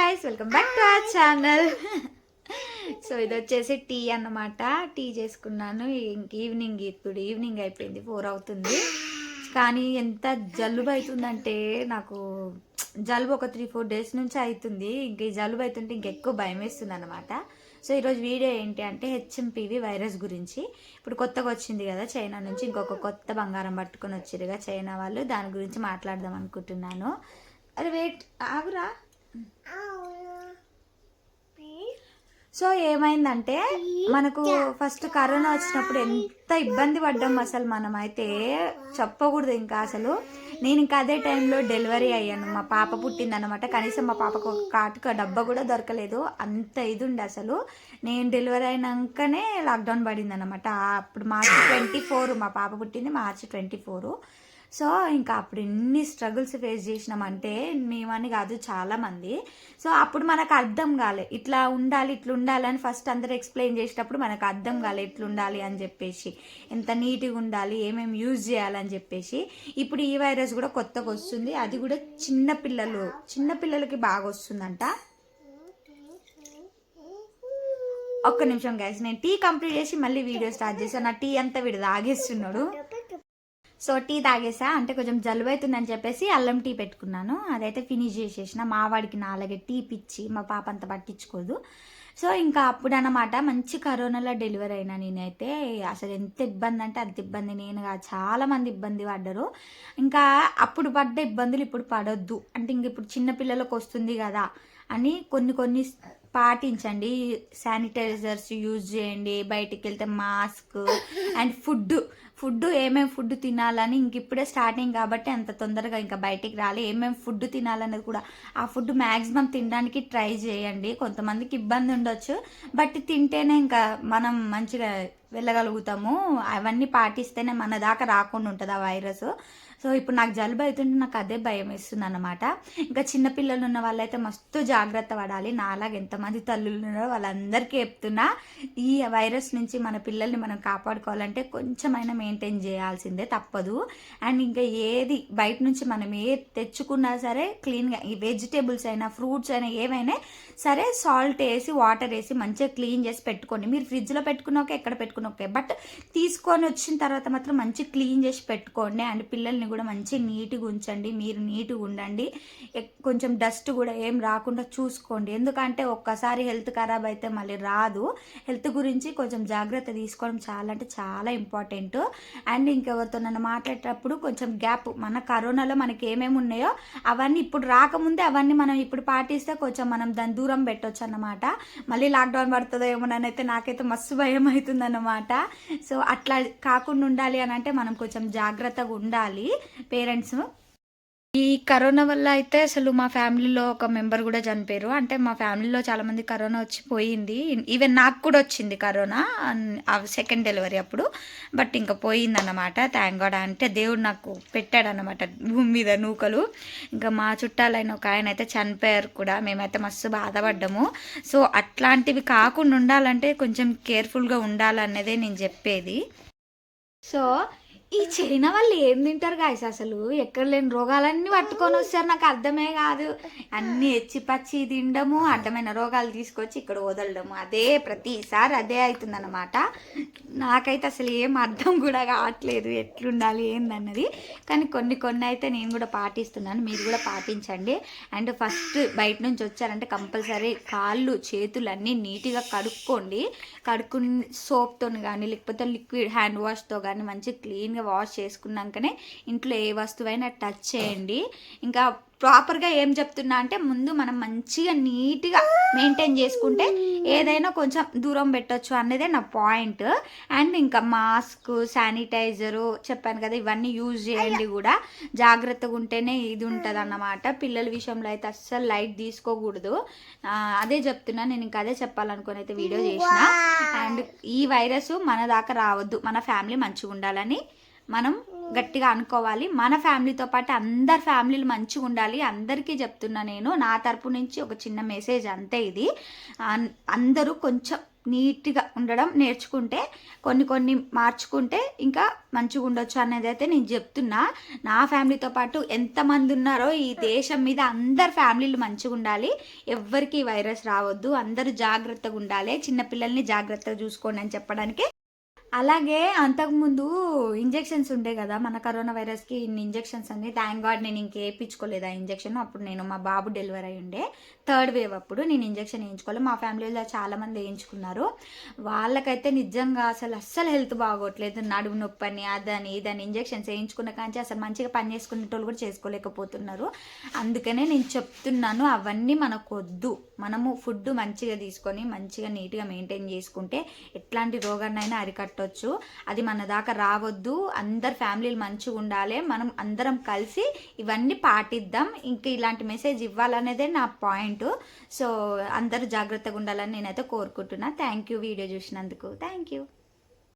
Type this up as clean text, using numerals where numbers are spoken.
Guys, welcome back to our channel. So ఇది వచ్చేసి tea అన్నమాట. టీ చేసుకున్నాను. ఈవినింగ్, ఇప్పుడు ఈవినింగ్ అయిపోయింది, 4 అవుతుంది. కానీ ఎంత జలుబు అవుతుందంటే నాకు జలుబు ఒక 3-4 డేస్ నుంచి అవుతుంది. ఇంక ఈ జలుబు అవుతుంటే ఇంకెక్కువ భయం వేస్తుంది అనమాట. సో ఈరోజు వీడియో ఏంటి అంటే హెచ్ఎంపివి వైరస్ గురించి. ఇప్పుడు కొత్తగా వచ్చింది కదా చైనా నుంచి, ఇంకొక కొత్త బంగారం పట్టుకొని వచ్చిరుగా చైనా వాళ్ళు, దాని గురించి మాట్లాడదాం అనుకుంటున్నాను. అరే వెయిట్, ఆగురా. సో ఏమైందంటే మనకు ఫస్ట్ కరోనా వచ్చినప్పుడు ఎంత ఇబ్బంది పడ్డాం అసలు, మనమైతే చెప్పకూడదు ఇంకా అసలు. నేను ఇంకా అదే టైంలో డెలివరీ అయ్యాను, మా పాప పుట్టిందనమాట. కనీసం మా పాపకు ఒక కాటుక డబ్బా కూడా దొరకలేదు, అంత ఇది ఉండే అసలు. నేను డెలివరీ అయినాకనే లాక్డౌన్ పడింది అనమాట. అప్పుడు March 24, మా పాప పుట్టింది March 24. సో ఇంకా అప్పుడు ఎన్ని స్ట్రగుల్స్ ఫేస్ చేసినామంటే, మేమని కాదు చాలామంది. సో అప్పుడు మనకు అర్థం కాలే ఇట్లా ఉండాలి ఇట్లా ఉండాలి అని. ఫస్ట్ అందరూ ఎక్స్ప్లెయిన్ చేసేటప్పుడు మనకు అర్థం కాలే ఎట్లా ఉండాలి అని చెప్పేసి, ఎంత నీట్గా ఉండాలి, ఏమేమి యూజ్ చేయాలని చెప్పేసి. ఇప్పుడు ఈ వైరస్ కూడా కొత్తగా వస్తుంది, అది కూడా చిన్నపిల్లలకి బాగా వస్తుందంట. ఒక్క నిమిషం గైస్, నేను టీ కంప్లీట్ చేసి మళ్ళీ వీడియో స్టార్ట్ చేశాను. నా టీ అంతా వీడు తాగేస్తున్నాడు. సో టీ తాగేసా, అంటే కొంచెం జలుబు అవుతుందని చెప్పేసి అల్లం టీ పెట్టుకున్నాను. అదైతే ఫినిష్ చేసేసిన. మా వాడికి నాలాగే టీ పిచ్చి, మా పాప అంత పట్టించుకోదు. సో ఇంకా అప్పుడు అన్నమాట మంచి కరోనాలో డెలివరీ అయినా నేనైతే. అసలు ఎంత ఇబ్బంది అంటే అంత ఇబ్బంది, నేనుగా చాలామంది ఇబ్బంది పడ్డారు. ఇంకా అప్పుడు పడ్డ ఇబ్బందులు ఇప్పుడు పడొద్దు అంటే, ఇంక ఇప్పుడు చిన్నపిల్లలకు వస్తుంది కదా అని కొన్ని పాటించండి. శానిటైజర్స్ యూజ్ చేయండి, బయటికి వెళ్తే మాస్క్ అండ్ ఫుడ్ ఏమేమి ఫుడ్ తినాలని. ఇంక ఇప్పుడే స్టార్టింగ్ కాబట్టి అంత తొందరగా ఇంకా బయటికి రాలి. ఏమేమి ఫుడ్ తినాలనేది కూడా ఆ ఫుడ్ మ్యాక్సిమం తినడానికి ట్రై చేయండి. కొంతమందికి ఇబ్బంది ఉండొచ్చు, బట్ తింటేనే ఇంకా మనం మంచిగా వెళ్ళగలుగుతాము. అవన్నీ పాటిస్తేనే మన దాకా రాకుండా ఉంటుంది ఆ వైరస్. సో ఇప్పుడు నాకు జలుబు అవుతుంటే నాకు అదే భయం వేస్తుంది అన్నమాట. ఇంకా చిన్నపిల్లలు ఉన్న వాళ్ళైతే మస్తు జాగ్రత్త పడాలి. నాలాగా ఎంతమంది తల్లులు ఉన్నారో వాళ్ళందరికీ చెప్తున్నా, ఈ వైరస్ నుంచి మన పిల్లల్ని మనం కాపాడుకోవాలంటే కొంచెమైనా మెయింటైన్ చేయాల్సిందే, తప్పదు. అండ్ ఇంకా ఏది బయట నుంచి మనం తెచ్చుకున్నా సరే క్లీన్గా, ఈ వెజిటేబుల్స్ అయినా ఫ్రూట్స్ అయినా ఏవైనా సరే సాల్ట్ వేసి వాటర్ వేసి మంచిగా క్లీన్ చేసి పెట్టుకోండి. మీరు ఫ్రిడ్జ్లో పెట్టుకున్నాక ఎక్కడ పెట్టుకున్నాకే, బట్ తీసుకొని వచ్చిన తర్వాత మాత్రం మంచి క్లీన్ చేసి పెట్టుకోండి. అండ్ పిల్లల్ని కూడా మంచి నీట్గా ఉంచండి, మీరు నీట్గా ఉండండి. కొంచెం డస్ట్ కూడా ఏం రాకుండా చూసుకోండి, ఎందుకంటే ఒక్కసారి హెల్త్ ఖరాబ్ అయితే మళ్ళీ రాదు. హెల్త్ గురించి కొంచెం జాగ్రత్త తీసుకోవడం చాలా అంటే చాలా ఇంపార్టెంట్. అండ్ ఇంకెవరితో నన్ను మాట్లాడేటప్పుడు కొంచెం గ్యాప్, మన కరోనాలో మనకి ఏమేమి ఉన్నాయో అవన్నీ ఇప్పుడు రాకముందే అవన్నీ మనం ఇప్పుడు పాటిస్తే కొంచెం మనం దాన్ని దూరం పెట్టవచ్చు అన్నమాట. మళ్ళీ లాక్డౌన్ పడుతుందో ఏమోనైతే నాకైతే మస్తు భయం అవుతుంది అన్నమాట. సో అట్లా కాకుండా ఉండాలి అని అంటే మనం కొంచెం జాగ్రత్తగా ఉండాలి పేరెంట్స్. ఈ కరోనా వల్ల అయితే అసలు మా ఫ్యామిలీలో ఒక మెంబర్ కూడా చనిపోయారు. అంటే మా ఫ్యామిలీలో చాలామంది కరోనా వచ్చి పోయింది. ఈవెన్ నాకు కూడా వచ్చింది కరోనా సెకండ్ డెలివరీ అప్పుడు, బట్ ఇంకా పోయిందన్నమాట. Thank God. అంటే దేవుడు నాకు పెట్టాడనమాట భూమి మీద నూకలు. ఇంకా మా చుట్టాలైన ఒక ఆయన అయితే చనిపోయారు కూడా, మేమైతే మస్తు బాధపడ్డాము. సో అట్లాంటివి కాకుండా ఉండాలంటే కొంచెం కేర్ఫుల్గా ఉండాలన్నదే నేను చెప్పేది. సో ఈ చైనా వాళ్ళు ఏం తింటారు గాయస్, అసలు ఎక్కడ లేని రోగాలన్నీ పట్టుకొని వస్తారు. నాకు అర్థమే కాదు. అన్నీ ఎచ్చి పచ్చి తినడము, అడ్డమైన రోగాలు తీసుకొచ్చి ఇక్కడ వదలడము, అదే ప్రతిసారి అదే అవుతుందన్నమాట. నాకైతే అసలు ఏం అర్థం కూడా కావట్లేదు ఎట్లుండాలి ఏందన్నది. కానీ కొన్ని అయితే నేను కూడా పాటిస్తున్నాను, మీరు కూడా పాటించండి. అండ్ ఫస్ట్ బయట నుంచి వచ్చారంటే కంపల్సరీ కాళ్ళు చేతులు అన్నీ నీట్గా కడుక్కోండి. కడుక్కుని సోప్తో కానీ లేకపోతే లిక్విడ్ హ్యాండ్ వాష్తో కానీ మంచి క్లీన్గా వాష్ చేసుకున్నాకనే ఇంట్లో ఏ వస్తువైనా టచ్ చేయండి. ఇంకా ప్రాపర్గా ఏం చెప్తున్నా అంటే, ముందు మనం మంచిగా నీట్గా మెయింటైన్ చేసుకుంటే ఏదైనా కొంచెం దూరం పెట్టచ్చు అన్నదే నా పాయింట్. అండ్ ఇంకా మాస్క్, శానిటైజరు చెప్పాను కదా, ఇవన్నీ యూజ్ చేయండి. కూడా జాగ్రత్తగా ఉంటేనే ఇది ఉంటుంది అన్నమాట. పిల్లల విషయంలో అయితే అస్సలు లైట్ తీసుకోకూడదు. అదే చెప్తున్నా నేను, ఇంకా అదే చెప్పాలనుకుని అయితే వీడియో చేసిన. అండ్ ఈ వైరస్ మన దాకా రావద్దు, మన ఫ్యామిలీ మంచిగా ఉండాలని మనం గట్టిగా అనుకోవాలి. మన ఫ్యామిలీతో పాటు అందరి ఫ్యామిలీలు మంచిగా ఉండాలి. అందరికీ చెప్తున్నా నేను, నా తరపు నుంచి ఒక చిన్న మెసేజ్ అంతే ఇది. అందరూ కొంచెం నీట్గా ఉండడం నేర్చుకుంటే కొన్ని మార్చుకుంటే ఇంకా మంచిగా ఉండొచ్చు అనేది అయితే నేను చెప్తున్నా. నా ఫ్యామిలీతో పాటు ఎంతమంది ఉన్నారో ఈ దేశం మీద అందరు ఫ్యామిలీలు మంచిగా ఉండాలి, ఎవ్వరికి వైరస్ రావద్దు, అందరూ జాగ్రత్తగా ఉండాలి, చిన్నపిల్లల్ని జాగ్రత్తగా చూసుకోండి అని చెప్పడానికి. అలాగే అంతకుముందు ఇంజెక్షన్స్ ఉండే కదా మన కరోనా వైరస్కి, ఇన్ని ఇంజెక్షన్స్ అన్ని. థ్యాంక్ గాడ్ నేను వేయించుకోలేదు ఆ ఇంజెక్షన్. అప్పుడు నేను మా బాబు డెలివరీ అయి ఉండే, థర్డ్ వేవ్ అప్పుడు నేను ఇంజెక్షన్ వేయించుకోలేదు. మా ఫ్యామిలీలో చాలామంది వేయించుకున్నారు. వాళ్ళకైతే నిజంగా అస్సలు హెల్త్ బాగోట్లేదు, నడుము నొప్పి అని అదని ఇదని. ఇంజెక్షన్స్ వేయించుకున్న కానీ అసలు మంచిగా పని చేసుకునేటోళ్ళు కూడా చేసుకోలేకపోతున్నారు. అందుకనే నేను చెప్తున్నాను, అవన్నీ మనకు వద్దు. మనము ఫుడ్ మంచిగా తీసుకొని మంచిగా నీట్గా మెయింటైన్ చేసుకుంటే ఎట్లాంటి రోగాన్నైనా అరికట్టవచ్చు. అది మన దాకా రావద్దు. అందరు ఫ్యామిలీలు మంచిగా ఉండాలి, మనం అందరం కలిసి ఇవన్నీ పాటిద్దాం. ఇంకా ఇలాంటి మెసేజ్ ఇవ్వాలనేదే నా పాయింట్. సో అందరూ జాగ్రత్తగా ఉండాలని నేనైతే కోరుకుంటున్నా. థ్యాంక్ యూ వీడియో చూసినందుకు. Thank you.